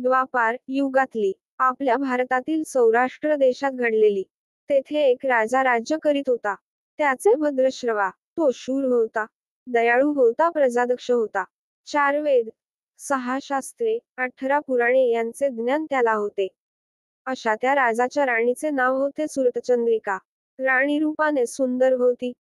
द्वापार युगातली आपल्या भारतातील सौराष्ट्र देशात घडलेली. तेथे एक राजा राज्य करीत होता. त्याचे भद्रश्रवा. तो शूर होता, दयाळू होता, प्रजादक्ष होता. 4 वेद, 6 शास्त्रे, 18 पुराणे यांचे ज्ञान त्याला होते. अशा त्या राजाच्या राणीचे नाव होते सुरतचंद्रिका. राणी रूपाने सुंदर होती,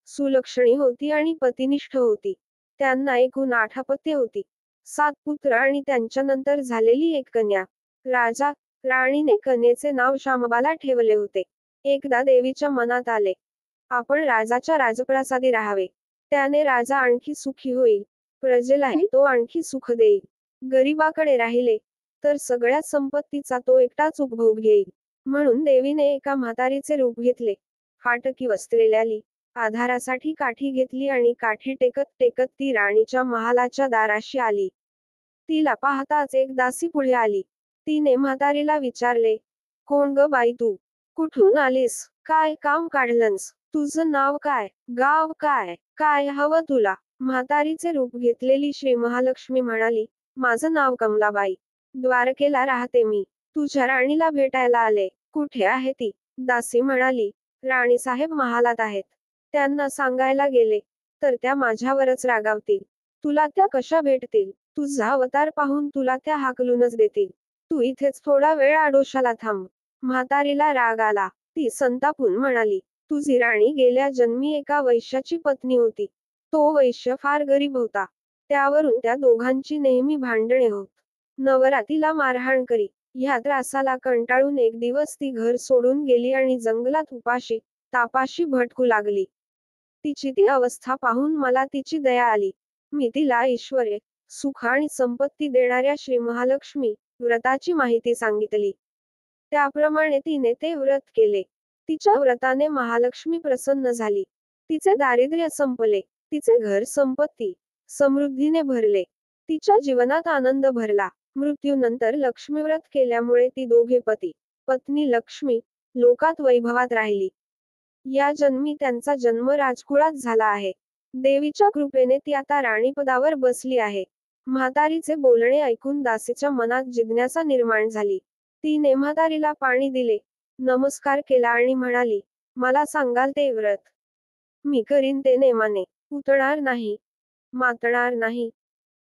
सुलक्षणी होती आणि पतिनिष्ठ होती. त्यांना एकूण 8 अपत्ये होती, 7 पुत्र आणि त्यांच्यानंतर झालेली एक कन्या. राजा राणीने कन्येचे नाव शामबाला ठेवले होते. एकदा देवीच्या मनात आले, आपण राजाच्या राजप्रासादी राहावे. त्याने राजा आणखी सुखी होईल, प्रजेलाही तो आणखी सुख देईल. गरीबाकडे राहिले तर सगळ्या संपत्तीचा तो एकटाच उपभोग घेईल. म्हणून देवीने एका म्हातारीचे रूप घेतले. फाटकी वस्त्रे ल्याली, आधारासाठी काठी घेतली आणि काठी टेकत टेकत ती राणीच्या महालाच्या दाराशी आली. तिला पाहताच एक दासी पुढे आली. तिने म्हातारीला विचारले, कोण ग बाई तू? कुठून आलीस? काय काम काढलंस? तुझं नाव काय? गाव काय? काय हवं तुला? म्हातारीचे रूप घेतलेली श्री महालक्ष्मी म्हणाली, माझं नाव कमलाबाई. द्वारकेला राहते मी. तुझ्या राणीला भेटायला आले. कुठे आहे ती? दासी म्हणाली, राणीसाहेब महालात आहेत. त्यांना सांगायला गेले तर त्या माझ्यावरच रागावतील. तुला त्या कशा भेटतील? तुझा अवतार पाहून तुला त्या हाकलूनच देतील. तू इथेच थोडा वेळ आडोशाला थांब. म्हातारीला राग आला. ती संतापून म्हणाली, तुझी राणी गेल्या जन्मी एका वैश्याची पत्नी होती. तो वैश्य फार गरीब होता. त्यावरून त्या दोघांची नेहमी भांडणे होत. नवरा तिला मारहाण करी. ह्या त्रासाला कंटाळून एक दिवस ती घर सोडून गेली आणि जंगलात उपाशी तापाशी भटकू लागली. तिची ती अवस्था पाहून मला तिची दया आली. मी तिला ऐश्वर्य, सुख आणि संपत्ती देणाऱ्या श्री महालक्ष्मी व्रताची माहिती सांगितली. त्याप्रमाणे तिने ते व्रत केले. तिच्या व्रताने महालक्ष्मी प्रसन्न झाली. तिचे दारिद्र्य संपले. तिचे घर संपत्ती समृद्धीने भरले. तिच्या जीवनात आनंद भरला. मृत्यूनंतर लक्ष्मीव्रत केल्यामुळे ती दोघे पती पत्नी लक्ष्मी लोकात वैभवात राहिली. या जन्मी त्यांचा जन्म राजकुळात झाला आहे. देवीच्या कृपेने ती आता राणीपदावर बसली आहे. म्हातारीचे बोलणे ऐकून दासीच्या मनात जिज्ञासा निर्माण झाली. तिने म्हातारीला पाणी दिले, नमस्कार केला आणि म्हणाली, मला सांगाल ते व्रत? मी करीन ते नेमाने. उतणार नाही, मातणार नाही,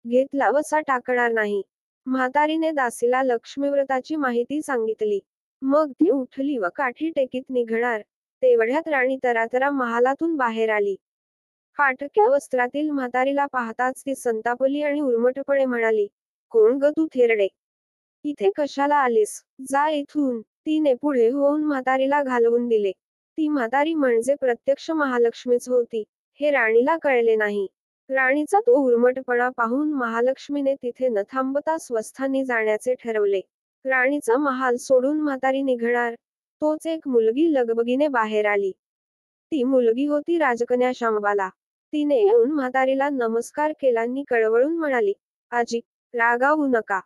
घेतला वसा टाकणार नाही. म्हातारीने दासीला लक्ष्मीव्रताची माहिती सांगितली. मग ती उठली व काठी टेकीत निघणार. तेवढ्यात राणी तरातरा महालातून बाहेर आली. फाटक्या वस्त्रातील म्हातारीला पाहताच ती संतापली आणि उर्मटपणे म्हणाली, कोण ग तू थेरडे? इथे कशाला आलीस? जा इथून. तिने पुढे होऊन म्हातारीला घालवून दिले. ती म्हातारी म्हणजे प्रत्यक्ष महालक्ष्मीच होती, हे राणीला कळले नाही. राणीचा तो उर्मटपणा पाहून महालक्ष्मीने तिथे न थांबता स्वस्थानी जाण्याचे ठरवले. राणीचा महाल सोडून म्हातारी निघणार, तोच एक मुलगी लगबगीने बाहेर आली. ती मुलगी होती राजकन्या शामबाला. तिने येऊन म्हातारीला नमस्कार केलानी कळवळून म्हणाली, आजी, रागावू नका.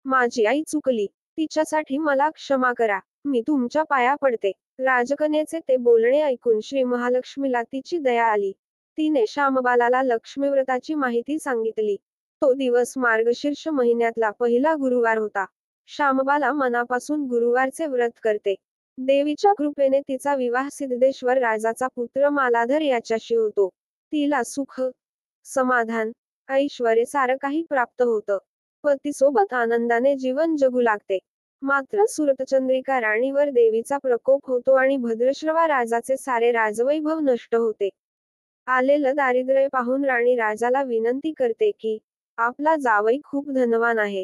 माझी आई चुकली. तिच्यासाठी मला क्षमा करा. मी तुमच्या पाया पडते. राजकन्येचे ते बोलणे ऐकून श्री महालक्ष्मीला तिची दया आली. तिने शामबालाला लक्ष्मीव्रताची माहिती सांगितली. तो दिवस मार्गशीर्ष महिन्यातला पहिला गुरुवार होता. शामबाला मनापासून गुरुवारचे व्रत करते. देवीच्या कृपेने तिचा विवाह सिद्धेश्वर राजाचा पुत्र मालाधर याच्याशी होतो. तिला सुख, समाधान, ऐश्वर्य सारं काही प्राप्त होतं. पतीसोबत आनंदाने जीवन जगू लागते. मात्र सुरतचंद्रिका राणीवर देवीचा प्रकोप होतो आणि भद्रश्रवा राजाचे सारे राजवैभव नष्ट होते. आलेलं दारिद्र्य पाहून राणी राजाला विनंती करते की, आपला जावई खूप धनवान आहे.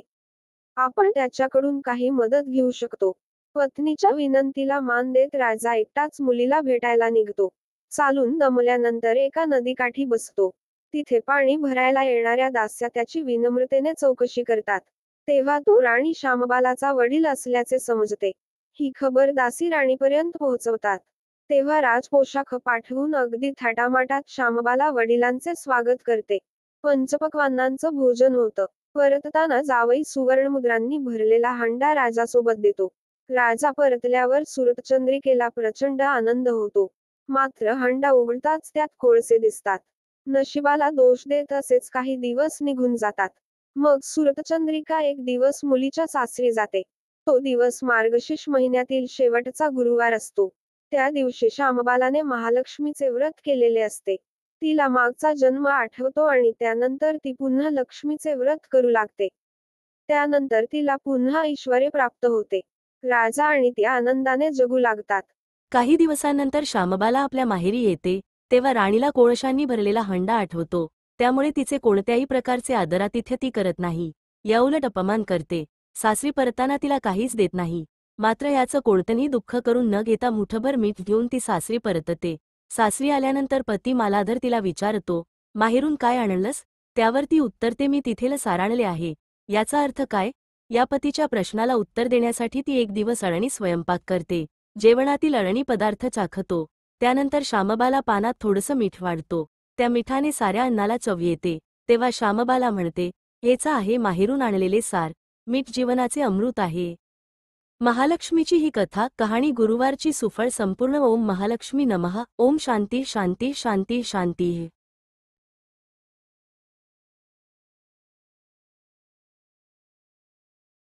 आपण त्याच्याकडून काही मदत घेऊ शकतो. पत्नीच्या विनंतीला मान देत राजा एकटाच मुलीला भेटायला निघतो. चालून दमल्यानंतर एका नदीकाठी बसतो. तिथे पाणी भरायला येणाऱ्या दास्या त्याची विनम्रतेने चौकशी करतात. तेव्हा तो राणी शामबालाचा वडील असल्याचे समजते. ही खबर दासी राणीपर्यंत पोहोचवतात. तेव्हा राजपोशाख पाठवून अगदी थाटामाटात शामबाला वडिलांचे स्वागत करते. पंचपक्वान्नांचं भोजन होतं. परतताना जावई सुवर्णमुद्रांनी भरलेला हंडा राजासोबत देतो. राजा परतल्यावर सुरतचंद्रिकेला प्रचंड आनंद होतो. मात्र हंडा उघडताच त्यात कोळसे दिसतात. नशिबाला दोष देत असेच काही दिवस निघून जातात. मग सुरतचंद्रिका एक दिवस मुलीच्या सासरी जाते. तो दिवस मार्गशीर्ष महिन्यातील शेवटचा गुरुवार असतो. त्या दिवशी श्यामबालाने महालक्ष्मीचे व्रत केलेले असते. तिला मागचा जन्म आठवतो आणि त्यानंतर ती पुन्हा लक्ष्मीचे व्रत करू लागते. त्यानंतर तिला पुन्हा ऐश्वर्य प्राप्त होते. राजा आणि ती आनंदाने जगू लागतात. काही दिवसांनंतर श्यामबाला आपल्या माहेरी येते, तेव्हा राणीला कोळशांनी भरलेला हंडा आठवतो. त्यामुळे तिचे कोणत्याही प्रकारचे आदरातिथ्य ती करत नाही. याउलट अपमान करते. सासरी परतताना तिला काहीच देत नाही. मात्र याचं कोणतंही दुःख करून न घेता मुठभर मीठ घेऊन ती सासरी परतते. सासरी आल्यानंतर पती मालाधर तिला विचारतो, माहेरून काय आणलंस? त्यावर ती उत्तरते, मी तिथेल साराणले आहे. याचा अर्थ काय? या पतीच्या प्रश्नाला उत्तर देण्यासाठी ती एक दिवस अळणी स्वयंपाक करते. जेवणातील अळणी पदार्थ चाखतो. त्यानंतर श्यामबाला पानात थोडंसं मीठ वाढतो. त्या मिठाने साऱ्या अन्नाला चव येते. तेव्हा श्यामबाला म्हणते, हेच आहे माहेरून आणलेले सार. मीठ जीवनाचे अमृत आहे. महालक्ष्मीची ही कथा कहाणी गुरुवारची सुफळ संपूर्ण. ओम महालक्ष्मी नमः. ओम शांती शांती शांती शांती.